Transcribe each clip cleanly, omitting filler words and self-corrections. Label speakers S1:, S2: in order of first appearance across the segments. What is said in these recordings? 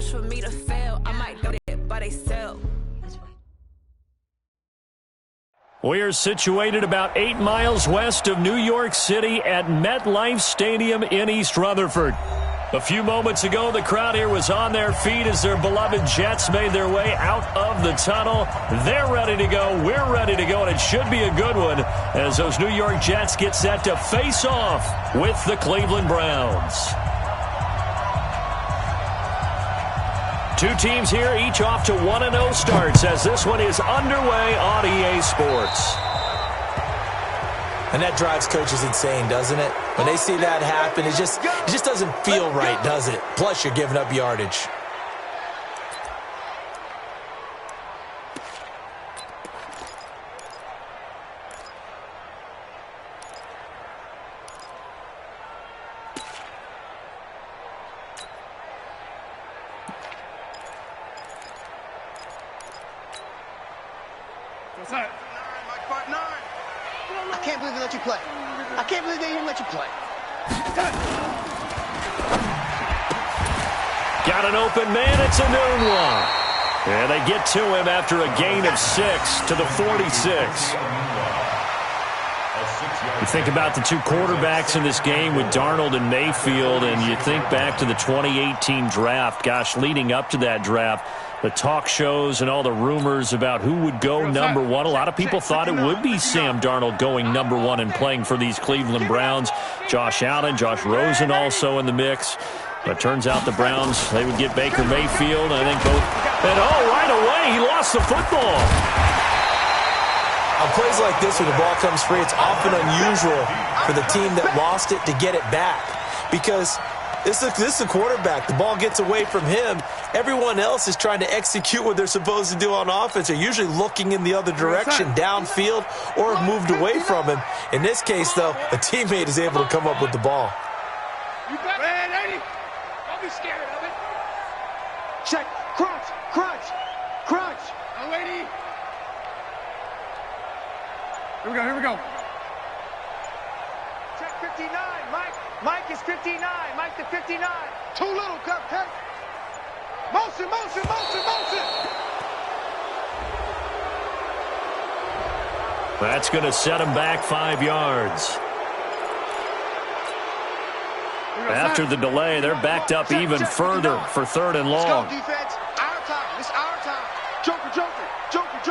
S1: much for me to fail. I might do it, but they sell.
S2: We're situated about 8 miles west of New York City at MetLife Stadium in East Rutherford. A few moments ago, the crowd here was on their feet as their beloved Jets made their way out of the tunnel. They're ready to go. We're ready to go, and it should be a good one as those New York Jets get set to face off with the Cleveland Browns. Two teams here, each off to 1-0 starts as this one is underway on EA Sports.
S3: And that drives coaches insane, doesn't it? When they see that happen, it just doesn't feel right, does it? Plus, you're giving up yardage.
S4: What's that?
S5: I can't believe they let you play. I can't believe they didn't let you play.
S2: Got an open man. It's a noon one. And they get to him after a gain of 6 to the 46. You think about the two quarterbacks in this game with Darnold and Mayfield, and you think back to the 2018 draft. Gosh, leading up to that draft, the talk shows and all the rumors about who would go number one. A lot of people thought it would be Sam Darnold going number one and playing for these Cleveland Browns. Josh Allen, Josh Rosen also in the mix. But it turns out the Browns, they would get Baker Mayfield, and I think both. And right away, he lost the football.
S3: On plays like this where the ball comes free, it's often unusual for the team that lost it to get it back. Because this is a quarterback. The ball gets away from him. Everyone else is trying to execute what they're supposed to do on offense. They're usually looking in the other direction, downfield, or moved away from him. In this case, though, a teammate is able to come up with the ball.
S4: You got it, Eddie. Don't be scared of it.
S5: Check. Crunch. Crunch. Crunch.
S4: Oh, Eddie. Here we go.
S5: Check 59. Mike is 59. Mike to 59.
S4: Too little, Cupcake. Motion.
S2: That's going to set him back 5 yards. After the delay, they're backed up even further for 3rd and long.
S4: Let's go, defense. Our time. It's our time. Joker.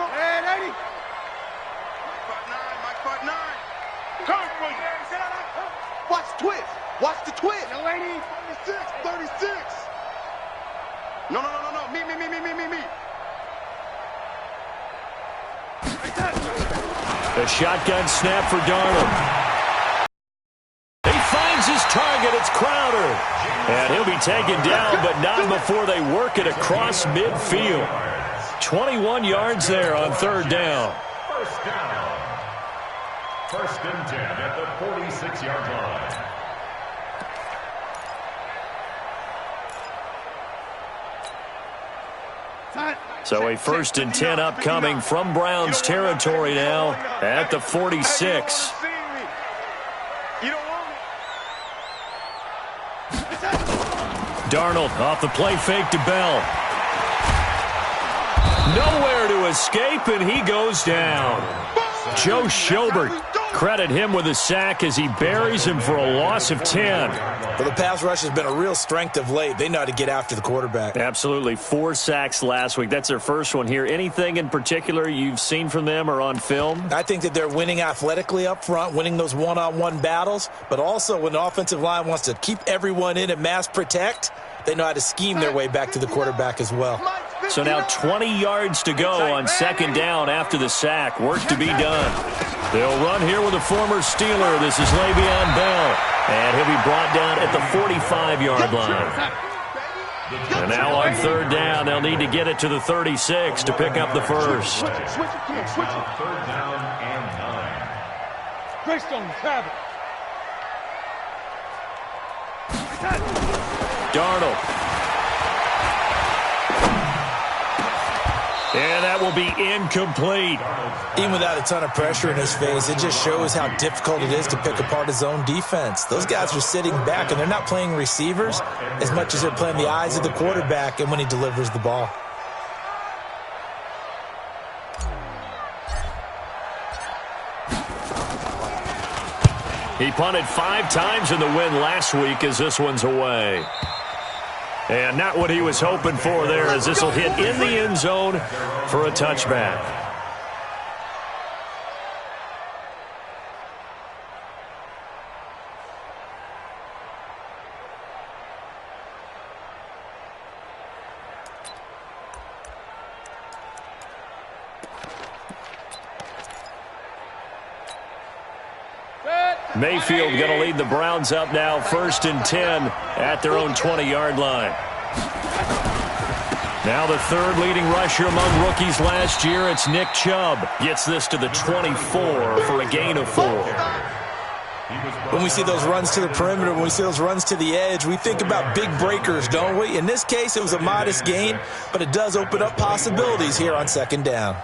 S4: And Eddie. Mike part 9. Come for you.
S5: Watch the twist. Watch the twist.
S4: No, Eddie. 36. No. Me.
S2: The shotgun snap for Darnold. He finds his target. It's Crowder. And he'll be taken down, but not before they work it across midfield. 21 yards there on 3rd down.
S6: First down. 1st and 10 at the 46-yard line.
S2: So a 1st and 10 upcoming from Browns territory now at the 46. Darnold off the play fake to Bell. Nowhere to escape, and he goes down. Joe Schobert, credit him with a sack as he buries him for a loss of 10.
S3: Well, the pass rush has been a real strength of late. They know how to get after the quarterback.
S2: Absolutely. 4 sacks last week. That's their first one here. Anything in particular you've seen from them or on film?
S3: I think that they're winning athletically up front, winning those one-on-one battles, but also when the offensive line wants to keep everyone in and mass protect, they know how to scheme their way back to the quarterback as well.
S2: So now 20 yards to go on 2nd down after the sack. Work to be done. They'll run here with a former Steeler. This is Le'Veon Bell. And he'll be brought down at the 45-yard line. And now on 3rd down, they'll need to get it to the 36 to pick up the first.
S6: Switch it. 3rd down and 9.
S4: Greystone, grab it.
S2: Darnold. And And that will be incomplete.
S3: Even without a ton of pressure in his face, it just shows how difficult it is to pick apart his own defense. Those guys are sitting back, and they're not playing receivers as much as they're playing the eyes of the quarterback and when he delivers the ball.
S2: He punted 5 times in the win last week as this one's away. And not what he was hoping for there, as this will hit in the end zone for a touchback. Mayfield going to lead the Browns up now, 1st and 10 at their own 20-yard line. Now the 3rd leading rusher among rookies last year, it's Nick Chubb. Gets this to the 24 for a gain of 4.
S3: When we see those runs to the perimeter, when we see those runs to the edge, we think about big breakers, don't we? In this case, it was a modest gain, but it does open up possibilities here on 2nd down.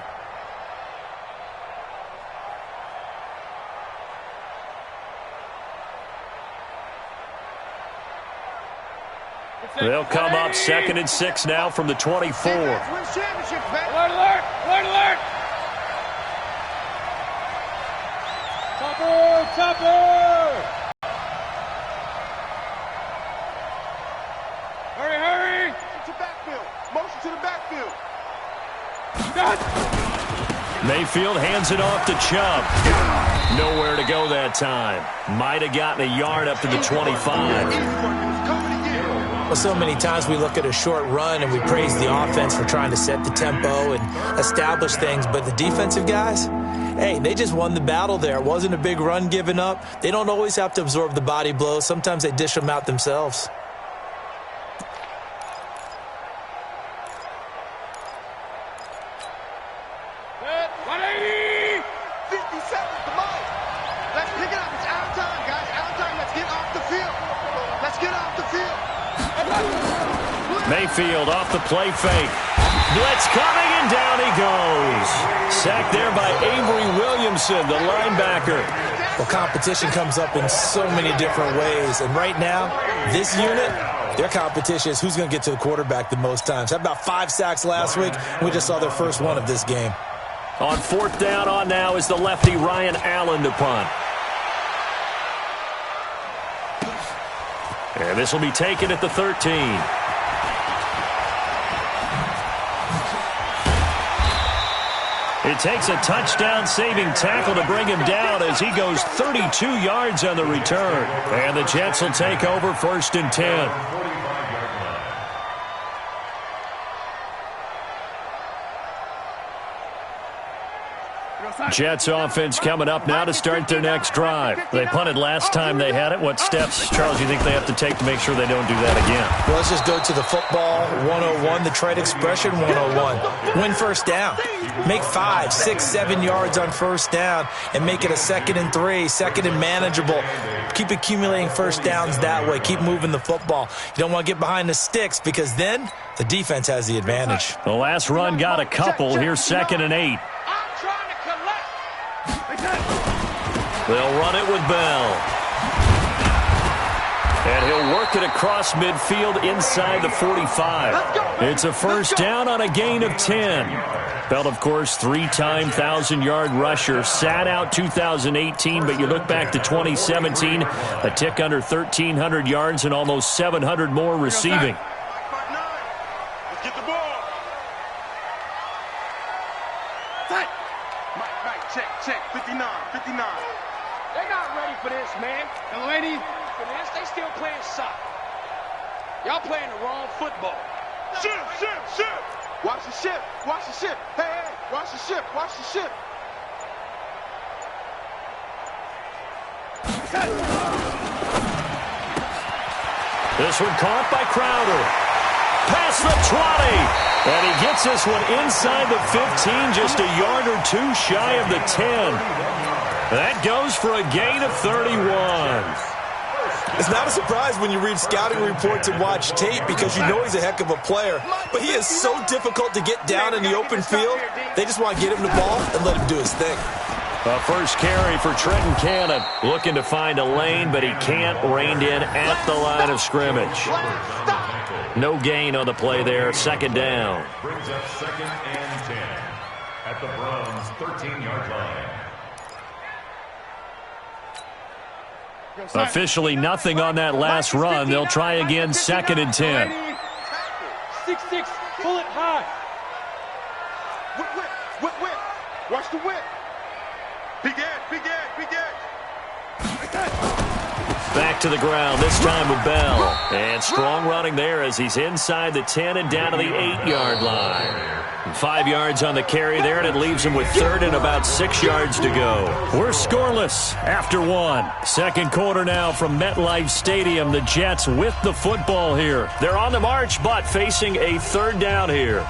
S2: They'll come up 2nd and 6 now from the 24.
S5: Alert, alert, alert, alert. Topper, topper. Hurry, hurry.
S4: To backfield. Motion to the backfield.
S2: Mayfield hands it off to Chubb. Nowhere to go that time. Might have gotten a yard up to the 25.
S3: Well, so many times we look at a short run and we praise the offense for trying to set the tempo and establish things, but the defensive guys, hey, they just won the battle there. It wasn't a big run given up. They don't always have to absorb the body blows. Sometimes they dish them out themselves.
S2: Mayfield off the play fake. Blitz coming, and down he goes. Sacked there by Avery Williamson, the linebacker.
S3: Well, competition comes up in so many different ways. And right now, this unit, their competition is who's going to get to the quarterback the most times. Had about 5 sacks last week. We just saw their first one of this game.
S2: On 4th down on now is the lefty Ryan Allen to punt. And this will be taken at the 13. It takes a touchdown-saving tackle to bring him down as he goes 32 yards on the return. And the Jets will take over 1st and 10. Jets offense coming up now to start their next drive. They punted last time they had it. What steps, Charles, do you think they have to take to make sure they don't do that again?
S3: Well, let's just go to the football 101, the trade expression 101. Win 1st down. Make 5, 6, 7 yards on 1st down and make it a 2nd and 3, 2nd and manageable. Keep accumulating 1st downs that way. Keep moving the football. You don't want to get behind the sticks because then the defense has the advantage.
S2: The last run got a couple. Here's 2nd and 8. They'll run it with Bell. And he'll work it across midfield inside the 45. It's a 1st down on a gain of 10. Bell, of course, 3-time 1,000-yard rusher. Sat out 2018, but you look back to 2017, a tick under 1,300 yards and almost 700 more receiving.
S4: Let's get the ball. Mike, check. 59.
S5: They're not ready for this, man. The lady for this, they still playing soccer. Y'all playing the wrong football.
S4: Ship. Watch the ship. Hey, watch the ship.
S2: This one caught by Crowder. Past the 20. And he gets this one inside the 15, just a yard or 2 shy of the 10. That goes for a gain of 31.
S3: It's not a surprise when you read scouting reports and watch tape because you know he's a heck of a player. But he is so difficult to get down in the open field. They just want to get him the ball and let him do his thing.
S2: A first carry for Trenton Cannon. Looking to find a lane, but he can't. Reined in at the line of scrimmage. No gain on the play there. Second down.
S6: Brings up 2nd and 10 at the Browns' 13-yard line.
S2: Officially nothing on that last run. They'll try again, 2nd and 10.
S5: 6-6, pull it high.
S4: Whip. Watch the whip. Big edge.
S2: Back to the ground, this time with Bell. And strong running there as he's inside the 10 and down to the 8-yard line. 5 yards on the carry there, and it leaves him with 3rd and about 6 yards to go. We're scoreless after 1. Second quarter now from MetLife Stadium. The Jets with the football here. They're on the march, but facing a 3rd down here.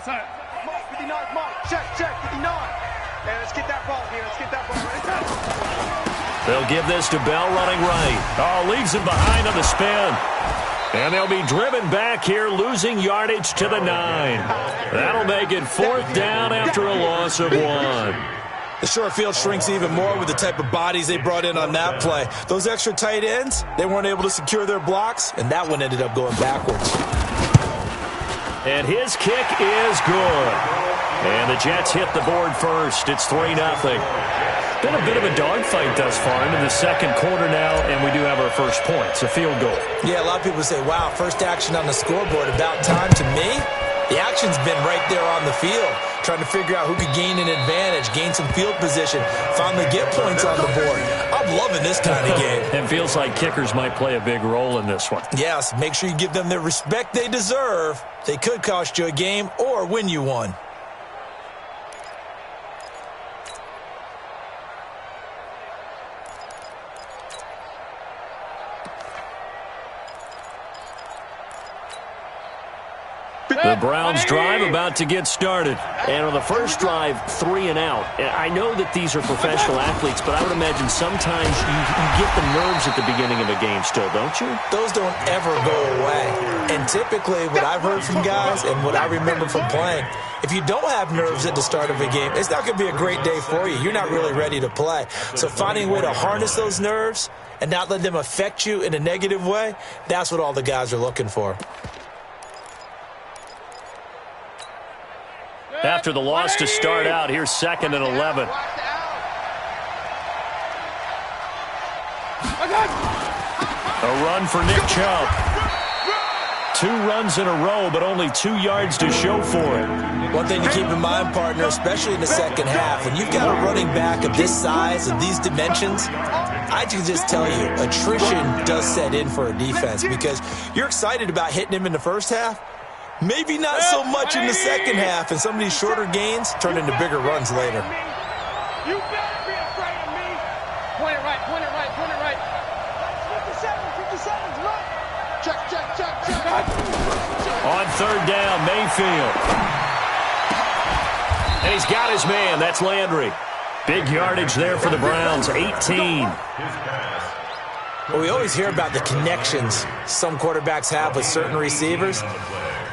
S4: Mark, 59, Mark. Check, 59. And let's get that ball here.
S2: They'll give this to Bell running right. Oh, leaves him behind on the spin. And they'll be driven back here, losing yardage to the 9. That'll make it 4th down after a loss of 1.
S3: The short field shrinks even more with the type of bodies they brought in on that play. Those extra tight ends, they weren't able to secure their blocks, and that one ended up going backwards.
S2: And his kick is good. And the Jets hit the board first. It's 3-0. Been a bit of a dogfight thus far into the second quarter now, and we do have our first point. It's a field goal.
S3: Yeah, a lot of people say, wow, first action on the scoreboard, about time. To me, the action's been right there on the field, trying to figure out who could gain an advantage, gain some field position, finally get points on the board. I'm loving this kind of game.
S2: It feels like kickers might play a big role in this one.
S3: Yes, make sure you give them the respect they deserve. They could cost you a game or win you one.
S2: The Browns drive about to get started. And on the first drive, 3 and out. I know that these are professional athletes, but I would imagine sometimes you get the nerves at the beginning of a game still, don't you?
S3: Those don't ever go away. And typically, what I've heard from guys and what I remember from playing, if you don't have nerves at the start of a game, it's not going to be a great day for you. You're not really ready to play. So finding a way to harness those nerves and not let them affect you in a negative way, that's what all the guys are looking for.
S2: After the loss to start out, here's 2nd and 11. A run for Nick Chubb. 2 runs in a row, but only 2 yards to show for it.
S3: One thing to keep in mind, partner, especially in the second half, when you've got a running back of this size, of these dimensions, I can just tell you, attrition does set in for a defense because you're excited about hitting him in the first half. Maybe not so much in the second half, and some of these shorter gains turn into bigger runs later.
S5: You better be afraid of me. Point it right. 57, right. Check.
S2: On 3rd down, Mayfield. And he's got his man. That's Landry. Big yardage there for the Browns, 18.
S3: Well, we always hear about the connections some quarterbacks have with certain receivers.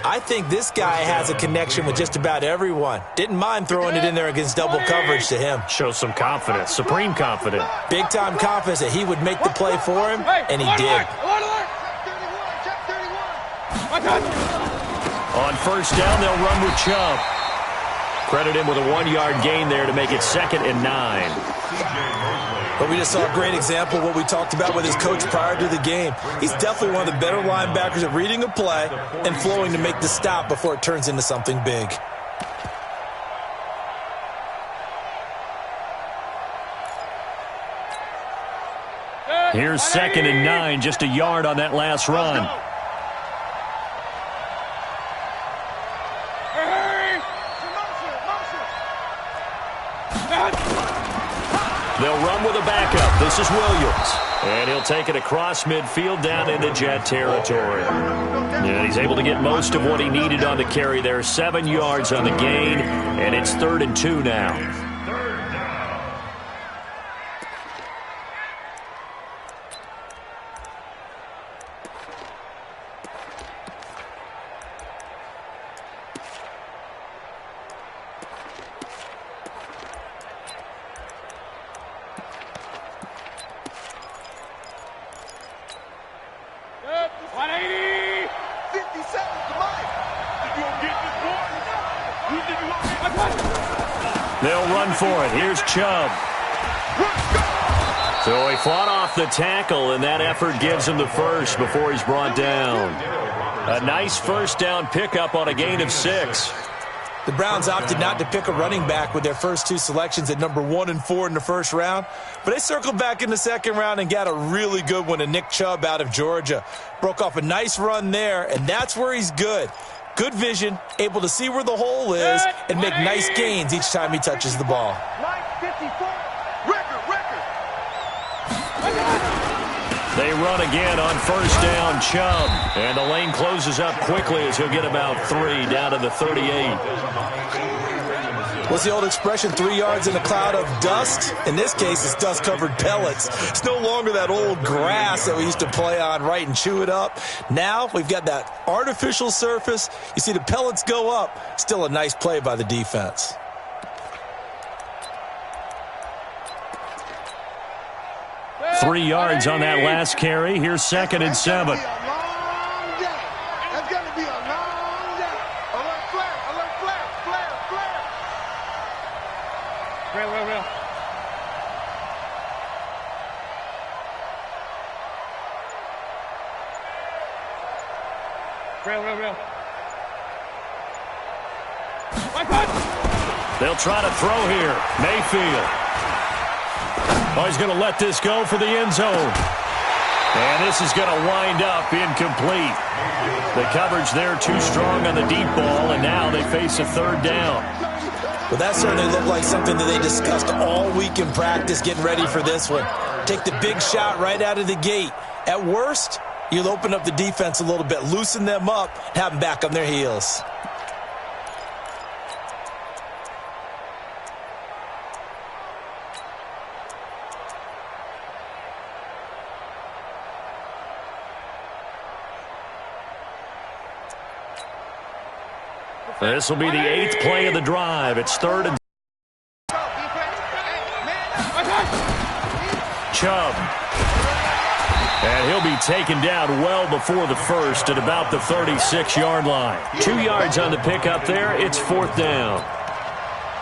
S3: I think this guy has a connection with just about everyone. Didn't mind throwing it in there against double coverage to him.
S2: Shows some confidence, supreme confidence.
S3: Big-time confidence that he would make the play for him, and he did.
S2: On 1st down, they'll run with Chubb. Credit him with a 1-yard gain there to make it 2nd and 9.
S3: But we just saw a great example of what we talked about with his coach prior to the game. He's definitely one of the better linebackers at reading a play and flowing to make the stop before it turns into something big.
S2: Here's 2nd and 9, just a yard on that last run. They'll run with a backup. This is Williams. And he'll take it across midfield down into Jet territory. And he's able to get most of what he needed on the carry there. 7 yards on the gain, and it's 3rd and 2 now.
S5: 180.
S4: 50 seconds to mine.
S5: You gonna get this one? You think you gonna get this?
S2: They'll run for it. Here's Chubb. So he fought off the tackle, and that effort gives him the first before he's brought down. A nice first down pickup on a gain of 6.
S3: The Browns opted not to pick a running back with their first 2 selections at number 1 and 4 in the first round, but they circled back in the second round and got a really good one in Nick Chubb out of Georgia. Broke off a nice run there, and that's where he's good. Good vision, able to see where the hole is, and make nice gains each time he touches the ball.
S4: 954. Record.
S2: They run again on first down, Chubb. And the lane closes up quickly as he'll get about 3 down to the 38.
S3: What's the old expression, 3 yards in a cloud of dust? In this case, it's dust-covered pellets. It's no longer that old grass that we used to play on, right, and chew it up. Now we've got that artificial surface. You see the pellets go up. Still a nice play by the defense.
S2: Three yards on that last carry. Here's 2nd and 7.
S4: It's going to be a long day. Alert flare.
S5: Real.
S2: They'll try to throw here. Mayfield. Oh, he's going to let this go for the end zone. And this is going to wind up incomplete. The coverage there too strong on the deep ball, and now they face a 3rd down.
S3: Well, that certainly looked like something that they discussed all week in practice, getting ready for this one. Take the big shot right out of the gate. At worst, you'll open up the defense a little bit, loosen them up, have them back on their heels.
S2: This will be the 8th play of the drive. It's 3rd and Chubb. And he'll be taken down well before the first at about the 36-yard line. 2 yards on the pickup there. It's 4th down.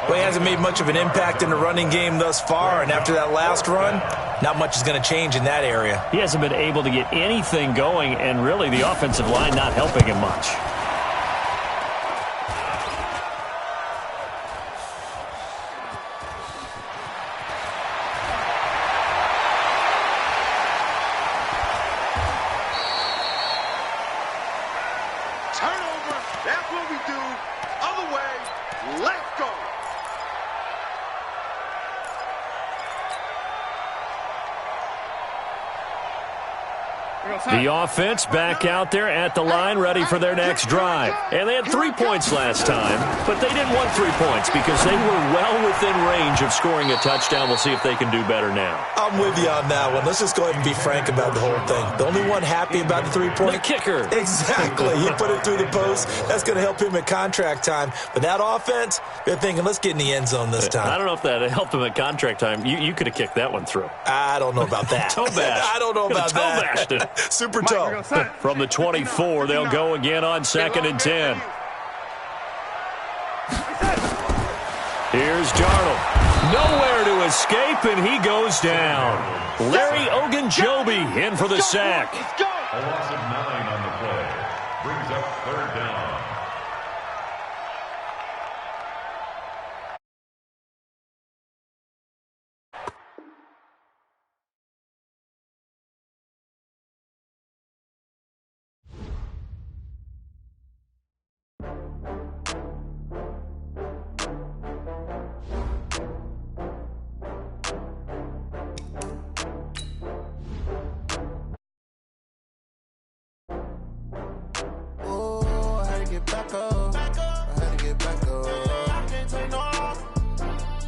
S3: Well, he hasn't made much of an impact in the running game thus far, and after that last run, not much is going to change in that area.
S2: He hasn't been able to get anything going, and really the offensive line not helping him much.
S4: Turnover. That's what we do. Other way. Let's go.
S2: The offense back out there at the line, ready for their next drive. And they had 3 points last time, but they didn't want 3 points because they were well within range of scoring a touchdown. We'll see if they can do better now.
S3: I'm with you on that one. Let's just go ahead and be frank about the whole thing. The only one happy about the 3-point?
S2: The kicker.
S3: Exactly. He put it through the post. That's going to help him at contract time. But that offense, they're thinking, let's get in the end zone this time.
S2: I don't know if that helped him at contract time. You could have kicked that one through.
S3: I don't know about that.
S2: Toe bash.
S3: I don't know about that.
S2: Toe bashed it.
S3: Super toe.
S2: From the 24, they'll go again on 2nd and 10. Here's Darnold. Nowhere to escape, and he goes down. Larry Ogunjobi in for the sack.
S6: A loss of 9 on the play. Brings up 3rd down.
S7: Back up. I had to get back up. I can't take no loss.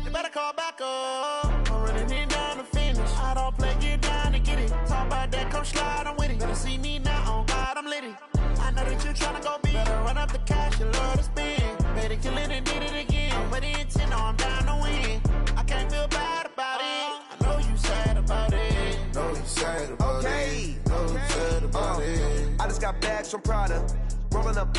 S7: You better call back up. I'm running it down to finish. I don't play, get down to get it. Talk about that, come slide, I'm with it. Better see me now, on God, I'm lit it. I know that you're trying to go big. Better run up the cash, you love to spend. Better kill it and did it again. But the intent, no, I'm down to win. I can't feel bad about it. I know you sad about it. Know you sad about it. Know you sad about it.
S8: got bags from Prada. Rolling up,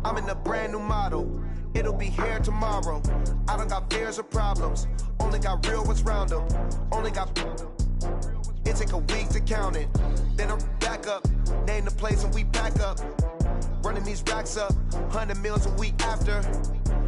S8: I'm in a brand new model. It'll be here tomorrow. I don't got fears or problems. Only got real ones round them. Only got. It take a week to count it. Then I'm back up. Name the place and we pack up. Running these racks up. 100 meals a week after.